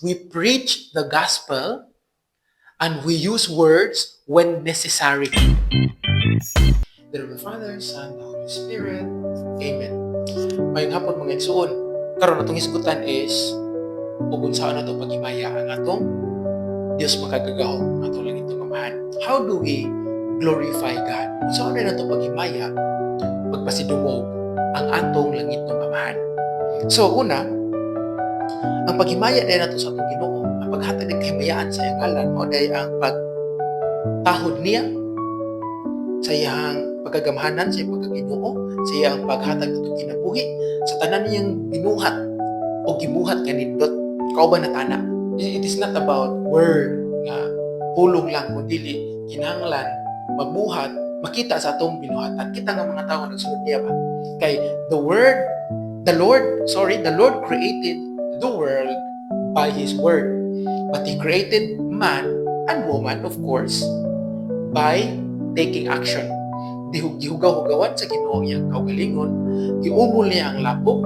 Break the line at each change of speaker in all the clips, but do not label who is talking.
We preach the gospel and we use words when necessary. The name of the Father, Son, the Holy Spirit. Amen. Mayong hapon mga igsoon. Karon atong isgutan is ug unsaon nato paghimaya ang atong Dios makagagahom atong langit ug amahan. How do we glorify God? Unsaon na nato paghimaya pagpasidungog ang atong langit ug amahan? So una, ang paghimaya dahil nato sa atong Ginoo, ang paghatag ng kahimayaan sa iyang ngalan, mao dahil ang pagtahod niya sa iyang pagkagamhanan, sa iyang pagkaginoo, sa iyang paghatag ng kinabuhi, sa tanan niyang binuhat o gibuhat kanindot, kauban na tana. It is not about word nga pulong lang, kundi kinahanglan mabuhat, makita sa atong binuhatan. Kita nga mga tao nagsunod niya ba? Kay the Lord created the world by His word. But He created man and woman, of course, by taking action. Gihugaw-hugawan sa Ginoo iyang kaugalingon, giumol niya ang lapok,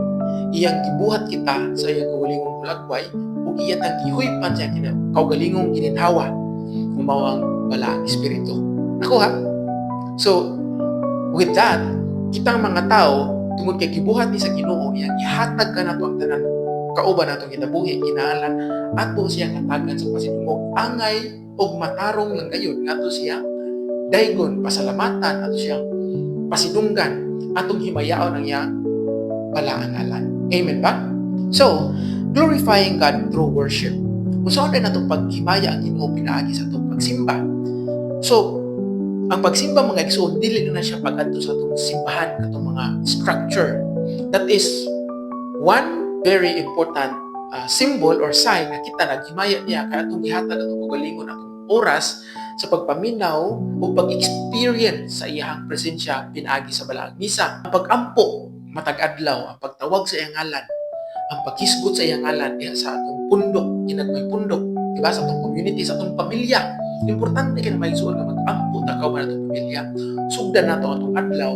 iyang gibuhat kita sa iyang kaugalingong hulagway, ug iyang gihuypan sa iyang kaugalingong gininhawa, umawang balaang espiritu. Ako ha? So, with that, kitang mga tao, tungod kay gibuhat ni sa Ginoo, iyang ihatag ka nato ang tanan, kauban natong kinabuhi, kinahanglan ato siya katagan sa pasidungog, angay og matarong lang gayon ngadto siya daygon pasalamatan ato siyang pasidunggan atong himayaon ang iyang balaang ngalan. Amen ba? So, glorifying God through worship. Usaon din natong paghimaya ang Ginoo pinaagi sa atong pagsimba. So, ang pagsimba mga igsoon, dili na siya pag-adto sa atong simbahan katong mga structure. That is one very important symbol or sign na kita naghimaya niya kaya atong gihatag atong kaugalingon atong oras sa pagpaminaw o pag-experience sa iyang presensya pinaagi sa balaang misa. Ang pag-ampo matag adlaw, ang pagtawag sa iyang ngalan, ang paghisgot sa iyang ngalan diha sa atong pundok, ginagmay pundok, diba, sa atong community, sa atong pamilya. Importante kay maigsuon nga mag-ampo ta kauban atong pamilya. Sugdan nato atong adlaw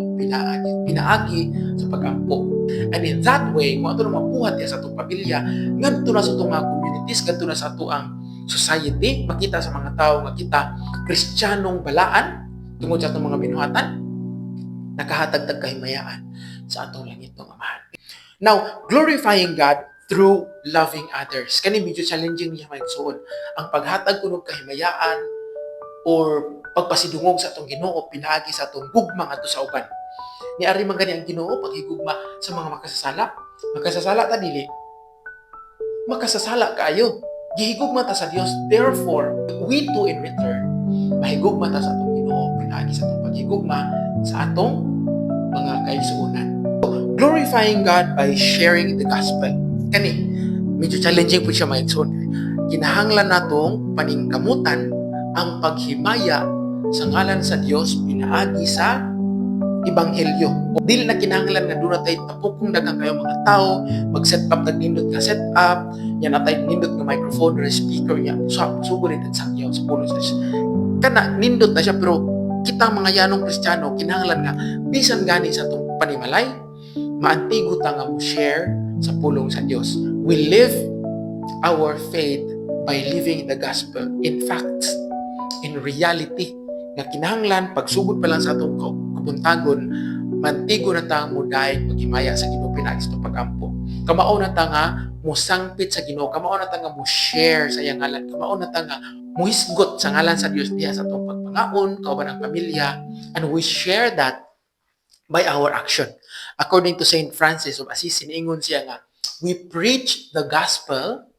pinaagi sa pag-ampo. And in that way, kung ato na mabuhat sa atong pamilya, ngadto na sa atong mga communities, ngadto na sa atong society, makita sa mga tao nga kita Kristiyanong balaan tungod sa atong mga binuhatan, nakahatag-tag kahimayaan sa atong langit ng amahan. Now, glorifying God through loving others. Kani medyo challenging niya maigsuon. Ang paghatag kuno kahimayaan or pagpasidungog sa atong Ginoo pinaagi sa atong gugma ngadto sa uban. Niari man gani ang Ginoo paghigugma sa mga makasasala. Makasasala ta dili. Makasasala kaayo. Gihigugma ta sa Dios. Therefore, we too in return mahigugma ta sa atong Ginoo pinaagi sa atong paghigugma sa atong mga kaigsuonan. Glorifying God by sharing the gospel. Kani, medyo challenging po siya maigsoon. Kinahanglan natong paningkamutan ang paghimaya sa ngalan sa Dios pinaagi sa ebanghelyo. Dili na kinahanglan nga doon natin tapukong daghang kayo mga tao, mag-set up ng nindot nga set up, yan natin nindot nga microphone or speaker niya, sugo rin sa sakyaw sa pulo sa kana, nindot na siya, pero kita mga yanong Kristiyano, kinahanglan nga, bisan gani sa itong panimalay, maantigo ta nga mo share sa pulong sa Dios. We live our faith by living the gospel. In fact, in reality, nga kinahanglan, pagsugod pa lang sa itong kabuntagon, mantigo na ta mo dahil maghimaya sa Ginoo pinaagi sa pag-ampo. Kamao na ta nga mo sangpit sa Ginoo, kamao na ta nga mo share sa iyang ngalan, kamao na ta nga mo hisgot sa ngalan sa Dios diha sa atong pagpangaon, kauban ang pamilya, and we share that by our action. According to Saint Francis of Assisi, niingon siya nga, we preach the gospel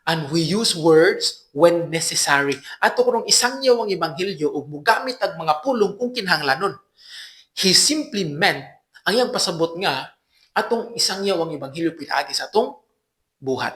and we use words when necessary. Ato kunong isangyaw ang ebanghelyo ug mogamit ang mga pulong kung kinahanglanon. He simply meant ang iyang pasabot nga atong isangyaw ang ebanghelyo pinaagi sa atong buhat.